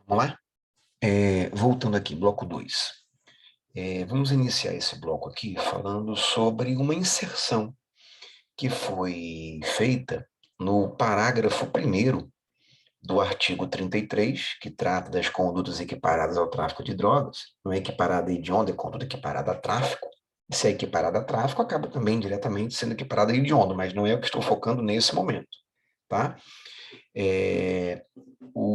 Vamos lá? Voltando aqui, bloco 2. Vamos iniciar esse bloco aqui falando sobre uma inserção que foi feita no parágrafo primeiro do artigo 33, que trata das condutas equiparadas ao tráfico de drogas. Não é equiparada a hedionda, é conduta equiparada a tráfico. E se é equiparada a tráfico, acaba também diretamente sendo equiparada a hedionda, mas não é o que estou focando nesse momento, tá? É,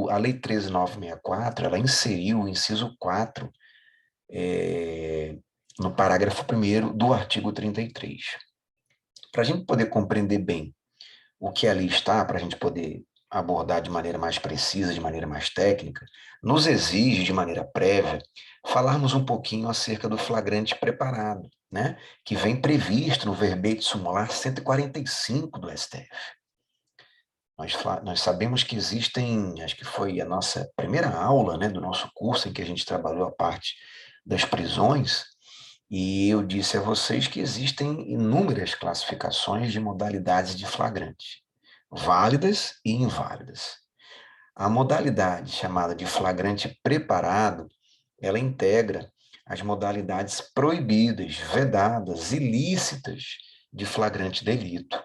a Lei 13.964, ela inseriu o inciso 4 no parágrafo primeiro do artigo 33. Para a gente poder compreender bem o que ali está, para a gente poder abordar de maneira mais precisa, de maneira mais técnica, nos exige, de maneira prévia, falarmos um pouquinho acerca do flagrante preparado, né? Que vem previsto no verbete sumular 145 do STF. Nós sabemos que existem, acho que foi a nossa primeira aula, né, do nosso curso, em que a gente trabalhou a parte das prisões, e eu disse a vocês que existem inúmeras classificações de modalidades de flagrante, válidas e inválidas. A modalidade chamada de flagrante preparado, ela integra as modalidades proibidas, vedadas, ilícitas de flagrante delito.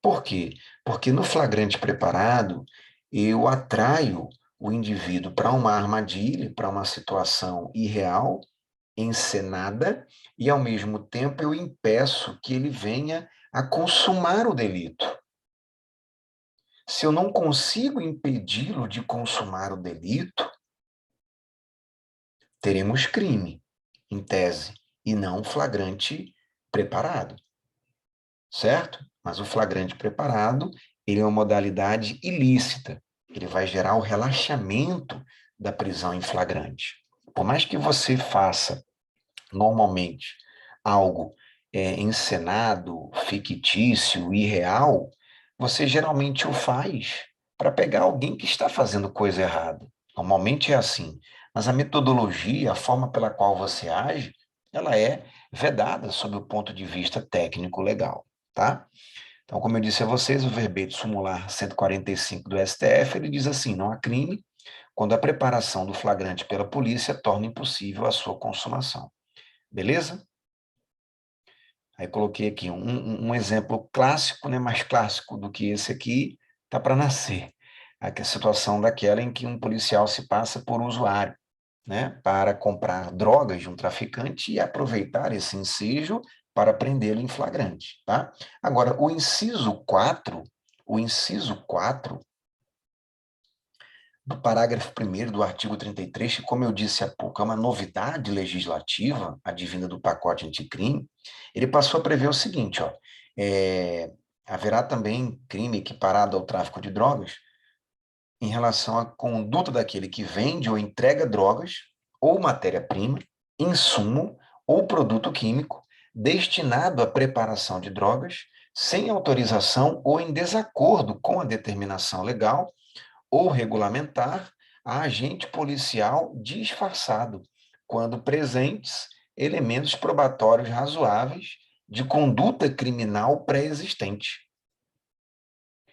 Por quê? Porque no flagrante preparado, eu atraio o indivíduo para uma armadilha, para uma situação irreal, encenada, e ao mesmo tempo eu impeço que ele venha a consumar o delito. Se eu não consigo impedi-lo de consumar o delito, teremos crime, em tese, e não flagrante preparado, certo? Mas o flagrante preparado, ele é uma modalidade ilícita. Ele vai gerar o relaxamento da prisão em flagrante. Por mais que você faça, normalmente, algo encenado, fictício, irreal, você geralmente o faz para pegar alguém que está fazendo coisa errada. Normalmente é assim. Mas a metodologia, a forma pela qual você age, ela é vedada sob o ponto de vista técnico-legal, tá? Então, como eu disse a vocês, o verbete sumular 145 do STF, ele diz assim: não há crime quando a preparação do flagrante pela polícia torna impossível a sua consumação. Beleza? Aí coloquei aqui um exemplo clássico, né, mais clássico do que esse aqui, tá para nascer. Aqui a situação daquela em que um policial se passa por usuário, né, para comprar drogas de um traficante e aproveitar esse ensejo para prendê-lo em flagrante, tá? Agora, o inciso 4 do parágrafo primeiro do artigo 33, que, como eu disse há pouco, é uma novidade legislativa, advinda do pacote anticrime, ele passou a prever o seguinte, ó, haverá também crime equiparado ao tráfico de drogas em relação à conduta daquele que vende ou entrega drogas, ou matéria-prima, insumo ou produto químico destinado à preparação de drogas, sem autorização ou em desacordo com a determinação legal ou regulamentar a agente policial disfarçado, quando presentes elementos probatórios razoáveis de conduta criminal pré-existente.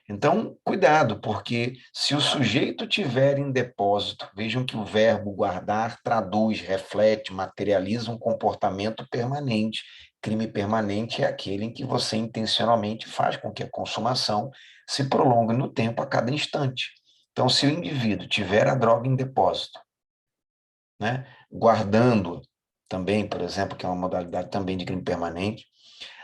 Então, cuidado, porque se o sujeito tiver em depósito, vejam que o verbo guardar traduz, reflete, materializa um comportamento permanente. Crime permanente é aquele em que você intencionalmente faz com que a consumação se prolongue no tempo a cada instante. Então, se o indivíduo tiver a droga em depósito, né, guardando também, por exemplo, que é uma modalidade também de crime permanente,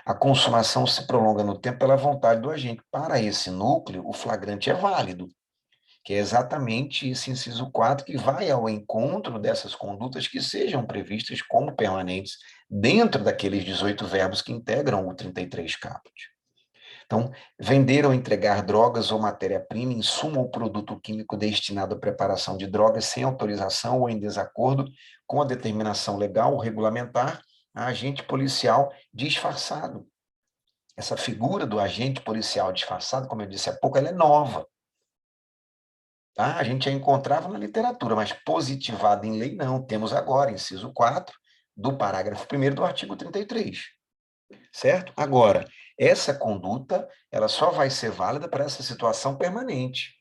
a consumação se prolonga no tempo pela vontade do agente. Para esse núcleo, o flagrante é válido, que é exatamente esse inciso 4 que vai ao encontro dessas condutas que sejam previstas como permanentes dentro daqueles 18 verbos que integram o 33 caput. Então, vender ou entregar drogas ou matéria-prima, insumo ou produto químico destinado à preparação de drogas sem autorização ou em desacordo com a determinação legal ou regulamentar a agente policial disfarçado. Essa figura do agente policial disfarçado, como eu disse há pouco, ela é nova. Tá? A gente já encontrava na literatura, mas positivada em lei não. Temos agora, inciso 4 do parágrafo 1º do artigo 33. Certo? Agora, essa conduta, ela só vai ser válida para essa situação permanente.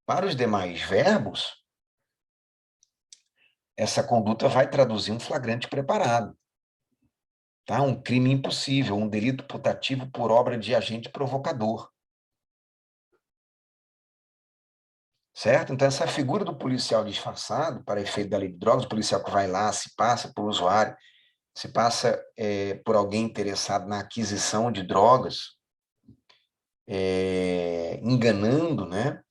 Para os demais verbos, essa conduta vai traduzir um flagrante preparado, tá? Um crime impossível, um delito putativo por obra de agente provocador. Certo? Então, essa figura do policial disfarçado, para efeito da lei de drogas, o policial que vai lá, se passa por usuário, se passa por alguém interessado na aquisição de drogas, enganando, né,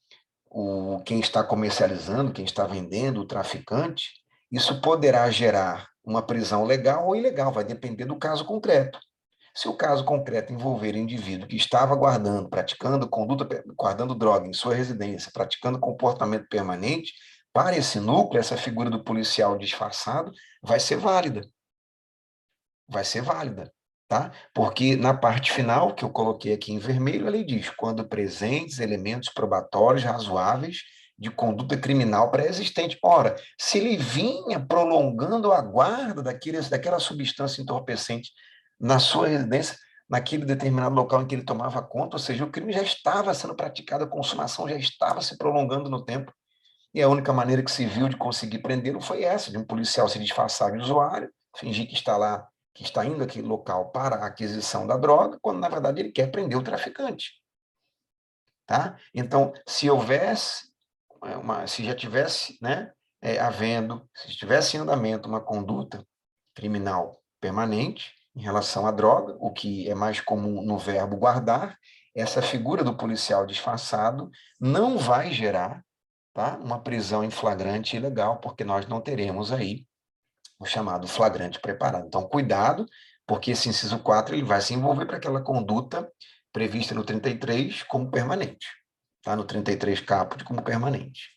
quem está comercializando, quem está vendendo, o traficante, isso poderá gerar uma prisão legal ou ilegal, vai depender do caso concreto. Se o caso concreto envolver indivíduo que estava guardando, praticando conduta, guardando droga em sua residência, praticando comportamento permanente, para esse núcleo, essa figura do policial disfarçado vai ser válida. Vai ser válida, tá? Porque na parte final, que eu coloquei aqui em vermelho, a lei diz: quando presentes elementos probatórios razoáveis de conduta criminal pré-existente. Ora, se ele vinha prolongando a guarda daquela substância entorpecente na sua residência, naquele determinado local em que ele tomava conta, ou seja, o crime já estava sendo praticado, a consumação já estava se prolongando no tempo, e a única maneira que se viu de conseguir prendê-lo foi essa, de um policial se disfarçar de usuário, fingir que está lá, que está indo àquele local para a aquisição da droga, quando na verdade ele quer prender o traficante. Tá? Então, se houvesse, se já tivesse, né, se estivesse em andamento uma conduta criminal permanente em relação à droga, o que é mais comum no verbo guardar, essa figura do policial disfarçado não vai gerar, tá, uma prisão em flagrante ilegal, porque nós não teremos aí o chamado flagrante preparado. Então, cuidado, porque esse inciso 4 ele vai se envolver para aquela conduta prevista no 33 como permanente, tá? No 33 caput como permanente.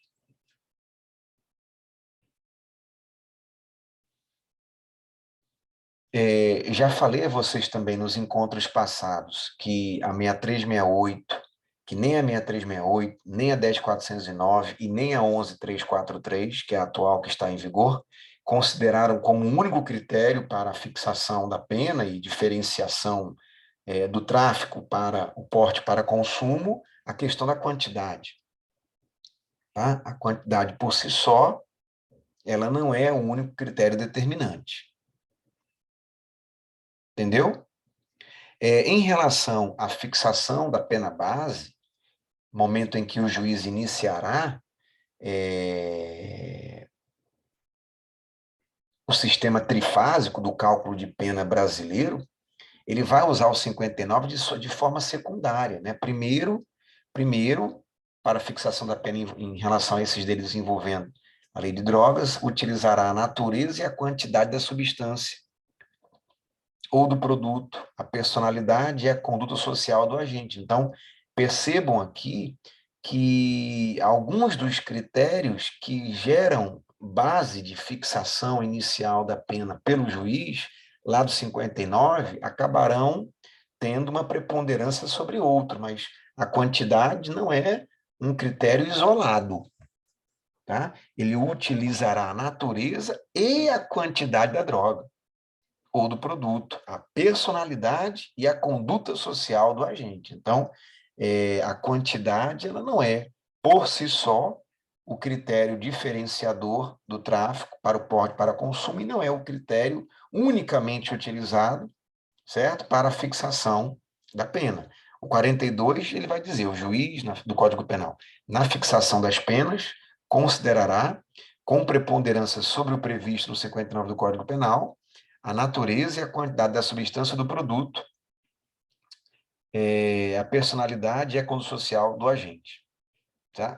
Já falei a vocês também nos encontros passados que a 6368, que nem a 6368, nem a 10409 e nem a 11343, que é a atual que está em vigor, consideraram como único critério para a fixação da pena e diferenciação do tráfico para o porte para consumo a questão da quantidade. Tá? A quantidade por si só, ela não é o único critério determinante. Entendeu? Em relação à fixação da pena base, momento em que o juiz iniciará o sistema trifásico do cálculo de pena brasileiro, ele vai usar o 59 de forma secundária. Né? Primeiro, para a fixação da pena em relação a esses delitos envolvendo a lei de drogas, utilizará a natureza e a quantidade da substância ou do produto, a personalidade e a conduta social do agente. Então, percebam aqui que alguns dos critérios que geram base de fixação inicial da pena pelo juiz, lá do 59, acabarão tendo uma preponderância sobre outro, mas a quantidade não é um critério isolado. Tá? Ele utilizará a natureza e a quantidade da droga ou do produto, a personalidade e a conduta social do agente. Então, a quantidade ela não é, por si só, o critério diferenciador do tráfico para o porte para consumo e não é o critério unicamente utilizado, certo, para a fixação da pena. O 42, ele vai dizer, o juiz do Código Penal, na fixação das penas, considerará, com preponderância sobre o previsto no 59 do Código Penal, a natureza e a quantidade da substância do produto, a personalidade e a conduta social do agente. Tá?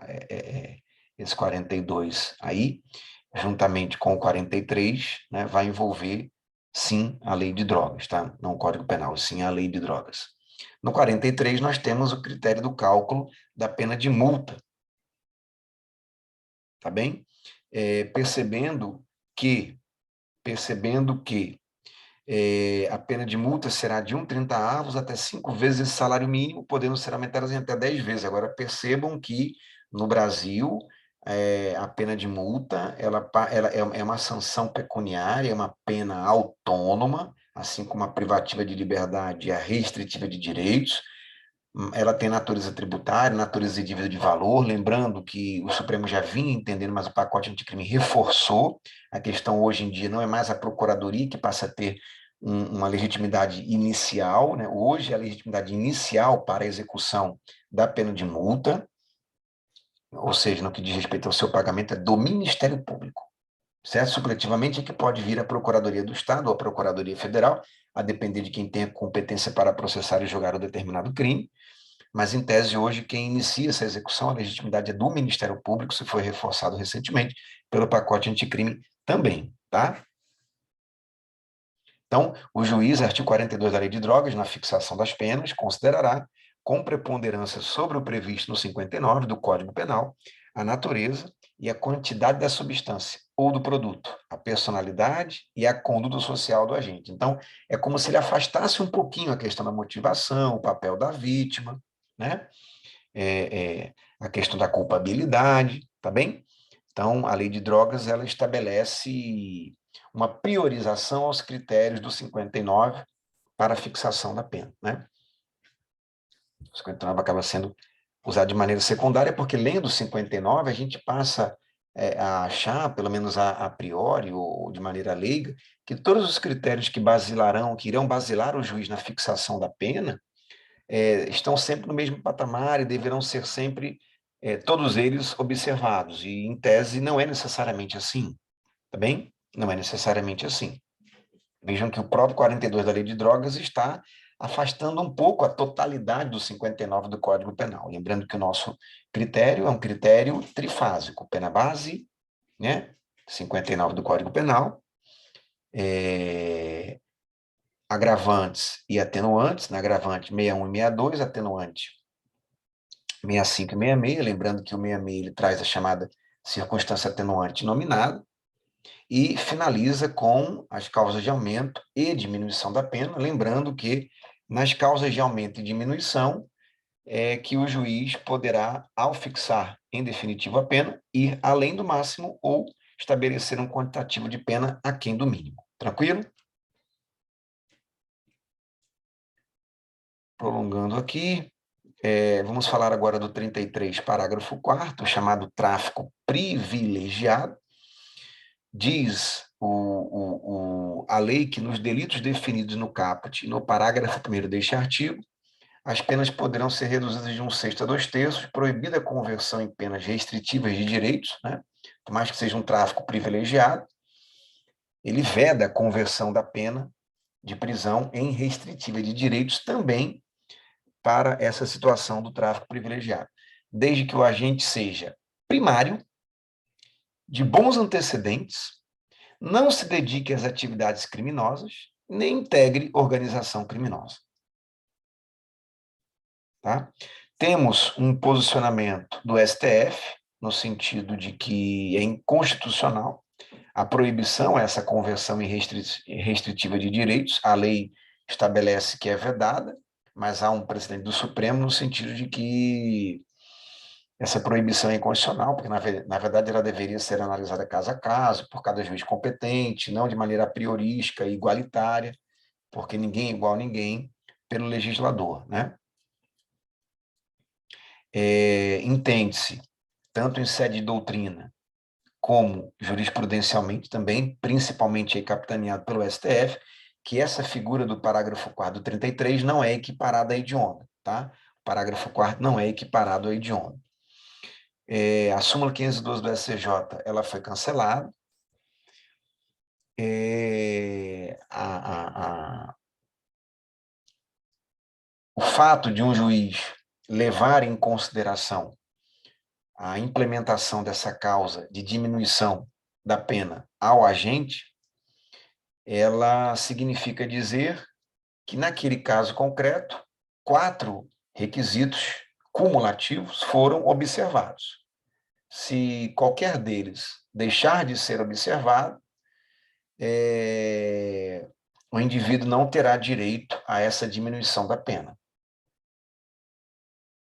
Esse 42 aí, juntamente com o 43, né, vai envolver, sim, a lei de drogas, tá? Não o Código Penal, sim a lei de drogas. No 43, nós temos o critério do cálculo da pena de multa. Tá bem? Percebendo que a pena de multa será de 1,30 avos até 5 vezes esse salário mínimo, podendo ser aumentadas em até 10 vezes. Agora, percebam que, no Brasil, a pena de multa ela é uma sanção pecuniária, é uma pena autônoma, assim como a privativa de liberdade e a restritiva de direitos, ela tem natureza tributária, natureza de dívida de valor, lembrando que o Supremo já vinha entendendo, mas o pacote anticrime reforçou. A questão hoje em dia não é mais a Procuradoria que passa a ter uma legitimidade inicial, né? Hoje a legitimidade inicial para a execução da pena de multa, ou seja, no que diz respeito ao seu pagamento, é do Ministério Público, certo? Supletivamente é que pode vir a Procuradoria do Estado ou a Procuradoria Federal, a depender de quem tenha competência para processar e julgar o determinado crime, mas, em tese, hoje, quem inicia essa execução, a legitimidade é do Ministério Público, isso foi reforçado recentemente pelo pacote anticrime também, tá? Então, o juiz, artigo 42 da Lei de Drogas, na fixação das penas, considerará, com preponderância sobre o previsto no 59 do Código Penal, a natureza e a quantidade da substância ou do produto, a personalidade e a conduta social do agente. Então, é como se ele afastasse um pouquinho a questão da motivação, o papel da vítima, né? A questão da culpabilidade, tá bem? Então, a lei de drogas, ela estabelece uma priorização aos critérios do 59 para a fixação da pena, né? O 59 acaba sendo usado de maneira secundária, porque lendo o 59, a gente passa a achar, pelo menos a priori, ou de maneira leiga, que todos os critérios que basilarão, que irão basilar o juiz na fixação da pena, estão sempre no mesmo patamar e deverão ser sempre, todos eles, observados. E, em tese, não é necessariamente assim, tá bem? Não é necessariamente assim. Vejam que o próprio 42 da Lei de Drogas está afastando um pouco a totalidade do 59 do Código Penal. Lembrando que o nosso critério é um critério trifásico, pena base, né? 59 do Código Penal, agravantes e atenuantes, na agravante 61 e 62, atenuante 65 e 66, lembrando que o 66 ele traz a chamada circunstância atenuante nominada, e finaliza com as causas de aumento e diminuição da pena, lembrando que nas causas de aumento e diminuição é que o juiz poderá, ao fixar em definitivo a pena, ir além do máximo ou estabelecer um quantitativo de pena aquém do mínimo. Tranquilo? Prolongando aqui, vamos falar agora do 33, parágrafo 4º, chamado tráfico privilegiado. Diz a lei que nos delitos definidos no caput, no parágrafo 1º deste artigo, as penas poderão ser reduzidas de 1/6 a 2/3, proibida a conversão em penas restritivas de direitos, né? Por mais que seja um tráfico privilegiado, ele veda a conversão da pena de prisão em restritiva de direitos também para essa situação do tráfico privilegiado, desde que o agente seja primário, de bons antecedentes, não se dedique às atividades criminosas, nem integre organização criminosa. Tá? Temos um posicionamento do STF, no sentido de que é inconstitucional a proibição a essa conversão restritiva de direitos. A lei estabelece que é vedada, mas há um precedente do Supremo no sentido de que essa proibição é inconstitucional, porque, na verdade, ela deveria ser analisada caso a caso, por cada juiz competente, não de maneira priorística e igualitária, porque ninguém é igual a ninguém, pelo legislador, né? Entende-se, tanto em sede de doutrina, como jurisprudencialmente também, principalmente aí capitaneado pelo STF, que essa figura do parágrafo 4º do 33 não é equiparada à hedionda, tá? O parágrafo 4º não é equiparado à hedionda. A súmula 512 do SCJ, ela foi cancelada. O fato de um juiz levar em consideração a implementação dessa causa de diminuição da pena ao agente, ela significa dizer que, naquele caso concreto, 4 requisitos cumulativos foram observados. Se qualquer deles deixar de ser observado, o indivíduo não terá direito a essa diminuição da pena.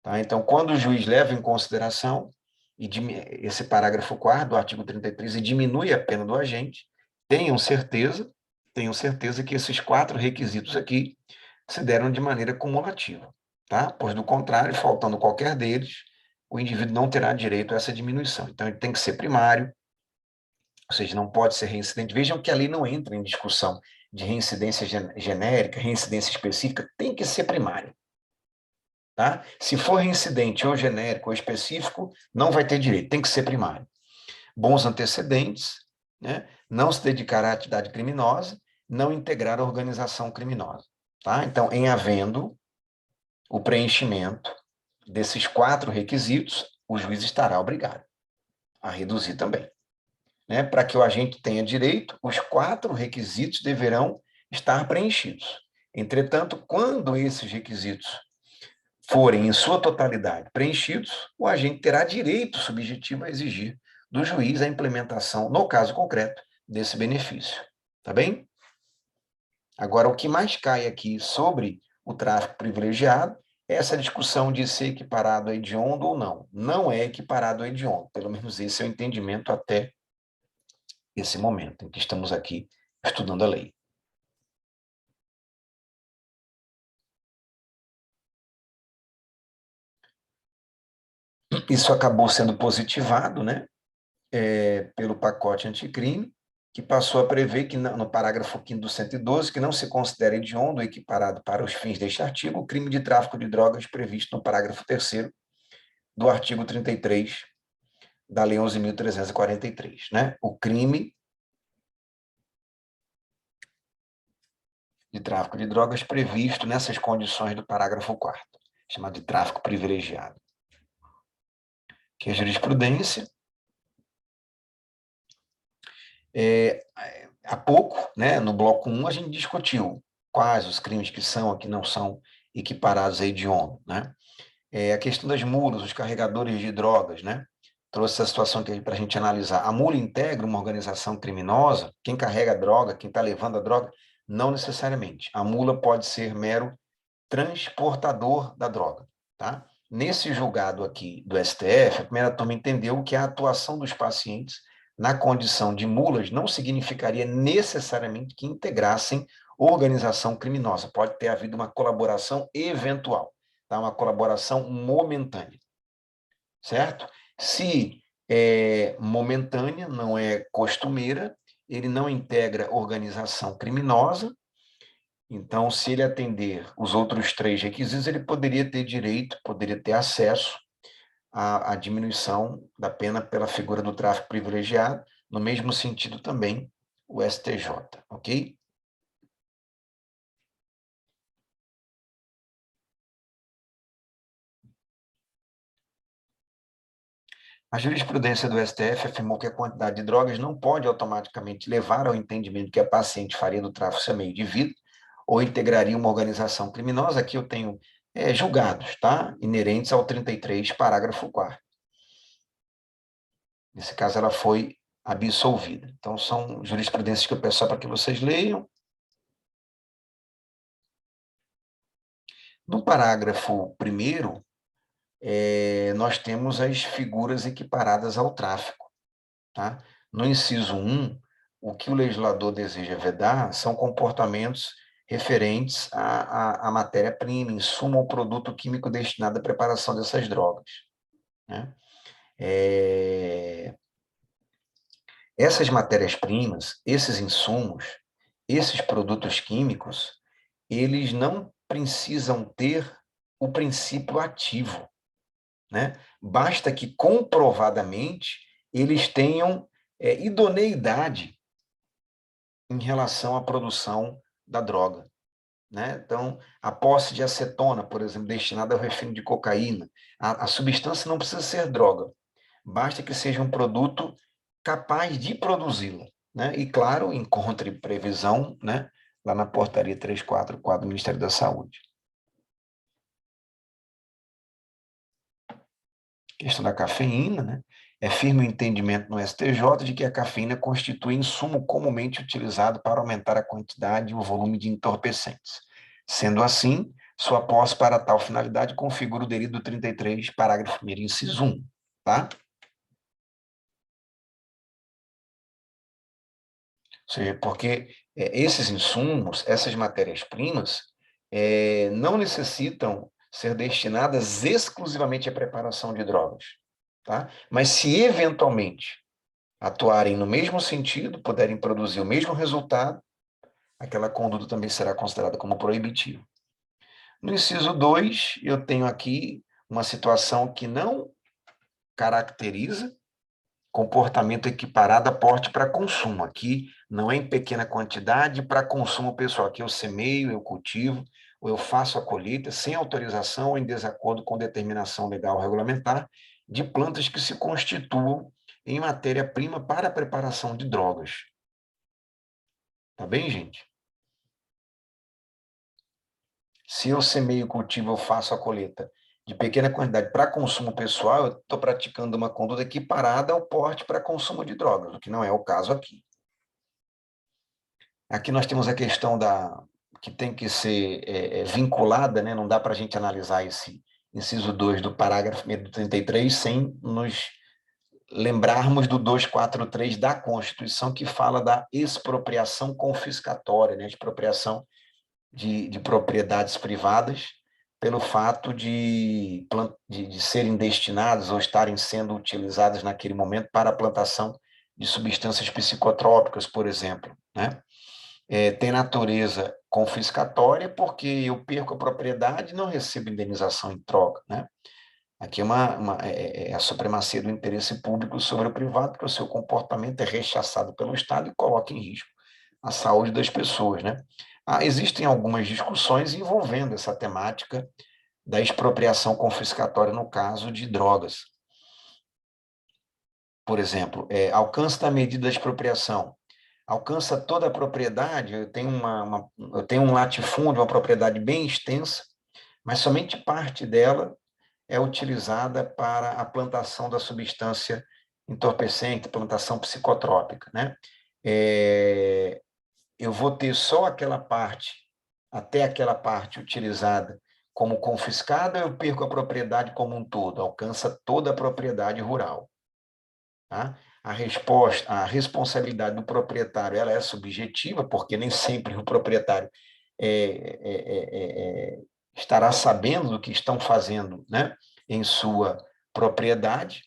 Tá? Então, quando o juiz leva em consideração esse parágrafo 4º do artigo 33 e diminui a pena do agente, tenham certeza que esses 4 requisitos aqui se deram de maneira cumulativa. tá? Pois, do contrário, faltando qualquer deles, o indivíduo não terá direito a essa diminuição. Então, ele tem que ser primário, ou seja, não pode ser reincidente. Vejam que ali não entra em discussão de reincidência genérica, reincidência específica, tem que ser primário. Tá? Se for reincidente ou genérico ou específico, não vai ter direito, tem que ser primário. Bons antecedentes, né? Não se dedicar à atividade criminosa, não integrar a organização criminosa. Tá? Então, em havendo o preenchimento desses 4 requisitos, o juiz estará obrigado a reduzir também. Né? Para que o agente tenha direito, os 4 requisitos deverão estar preenchidos. Entretanto, quando esses requisitos forem, em sua totalidade, preenchidos, o agente terá direito subjetivo a exigir do juiz a implementação, no caso concreto, desse benefício. Tá bem? Agora, o que mais cai aqui sobre o tráfico privilegiado é essa discussão de ser equiparado a hediondo ou não. Não é equiparado a hediondo, pelo menos esse é o entendimento até esse momento em que estamos aqui estudando a lei. Isso acabou sendo positivado, né, pelo pacote anticrime, que passou a prever que, no parágrafo 5º do 112, que não se considera hediondo ou equiparado para os fins deste artigo o crime de tráfico de drogas previsto no parágrafo 3º do artigo 33 da Lei 11.343, né? O crime de tráfico de drogas previsto nessas condições do parágrafo 4º, chamado de tráfico privilegiado. Que a jurisprudência, há pouco, né, no bloco 1, a gente discutiu quais os crimes que são e que não são equiparados a hediondo, né? A questão das mulas, os carregadores de drogas, né? Trouxe essa situação aqui para a gente analisar. A mula integra uma organização criminosa? Quem carrega a droga, quem está levando a droga? Não necessariamente. A mula pode ser mero transportador da droga, tá? Nesse julgado aqui do STF, a primeira turma entendeu que a atuação dos pacientes na condição de mulas não significaria necessariamente que integrassem organização criminosa. Pode ter havido uma colaboração eventual, tá? Uma colaboração momentânea, certo? Se é momentânea, não é costumeira, ele não integra organização criminosa. Então, se ele atender os outros 3 requisitos, ele poderia ter direito, poderia ter acesso à diminuição da pena pela figura do tráfico privilegiado, no mesmo sentido também o STJ, ok? A jurisprudência do STF afirmou que a quantidade de drogas não pode automaticamente levar ao entendimento que a paciente faria do tráfico seu meio de vida ou integraria uma organização criminosa. Aqui eu tenho julgados, tá? Inerentes ao 33, parágrafo 4º. Nesse caso, ela foi absolvida. Então, são jurisprudências que eu peço só para que vocês leiam. No parágrafo 1º, nós temos as figuras equiparadas ao tráfico. Tá? No inciso 1, o que o legislador deseja vedar são comportamentos referentes à matéria-prima, insumo ou produto químico destinado à preparação dessas drogas. Né? Essas matérias-primas, esses insumos, esses produtos químicos, eles não precisam ter o princípio ativo, né? Basta que comprovadamente eles tenham idoneidade em relação à produção da droga, né? Então, a posse de acetona, por exemplo, destinada ao refino de cocaína, a substância não precisa ser droga, basta que seja um produto capaz de produzi-la, né? E, claro, encontre previsão, né, lá na portaria 344 do Ministério da Saúde. Questão da cafeína, né? É firme o entendimento no STJ de que a cafeína constitui insumo comumente utilizado para aumentar a quantidade e o volume de entorpecentes. Sendo assim, sua posse para tal finalidade configura o delito do 33, parágrafo 1º, inciso 1, tá? Ou seja, porque esses insumos, essas matérias-primas, não necessitam ser destinadas exclusivamente à preparação de drogas, tá? Mas se eventualmente atuarem no mesmo sentido, puderem produzir o mesmo resultado, aquela conduta também será considerada como proibitiva. No inciso 2, eu tenho aqui uma situação que não caracteriza comportamento equiparado a porte para consumo. Aqui não é em pequena quantidade para consumo pessoal. Aqui eu semeio, eu cultivo, ou eu faço a colheita sem autorização ou em desacordo com determinação legal ou regulamentar de plantas que se constituam em matéria-prima para a preparação de drogas. Tá bem, gente? Se eu semeio, cultivo, eu faço a colheita de pequena quantidade para consumo pessoal, eu estou praticando uma conduta equiparada ao porte para consumo de drogas, o que não é o caso aqui. Aqui nós temos a questão que tem que ser vinculada, né? Não dá para a gente analisar esse inciso 2 do parágrafo 1º do 33 sem nos lembrarmos do 243 da Constituição, que fala da expropriação confiscatória, né? Expropriação de propriedades privadas pelo fato de serem destinadas ou estarem sendo utilizadas naquele momento para a plantação de substâncias psicotrópicas, por exemplo, né? Tem natureza confiscatória porque eu perco a propriedade e não recebo indenização em troca, né? Aqui é a supremacia do interesse público sobre o privado, porque o seu comportamento é rechaçado pelo Estado e coloca em risco a saúde das pessoas, né? Existem algumas discussões envolvendo essa temática da expropriação confiscatória no caso de drogas. Por exemplo, alcance da medida de expropriação. Alcança toda a propriedade, eu tenho um latifúndio, uma propriedade bem extensa, mas somente parte dela é utilizada para a plantação da substância entorpecente, plantação psicotrópica, né? Eu vou ter só aquela parte, até aquela parte utilizada como confiscada, eu perco a propriedade como um todo, alcança toda a propriedade rural. Tá? A responsabilidade do proprietário ela é subjetiva, porque nem sempre o proprietário estará sabendo do que estão fazendo, né, em sua propriedade.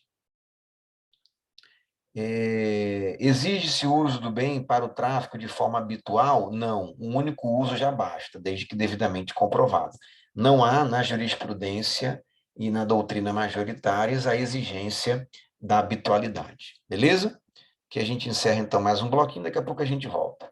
Exige-se o uso do bem para o tráfico de forma habitual? Não, um único uso já basta, desde que devidamente comprovado. Não há na jurisprudência e na doutrina majoritárias a exigência da habitualidade. Beleza? Que a gente encerra então mais um bloquinho, daqui a pouco a gente volta.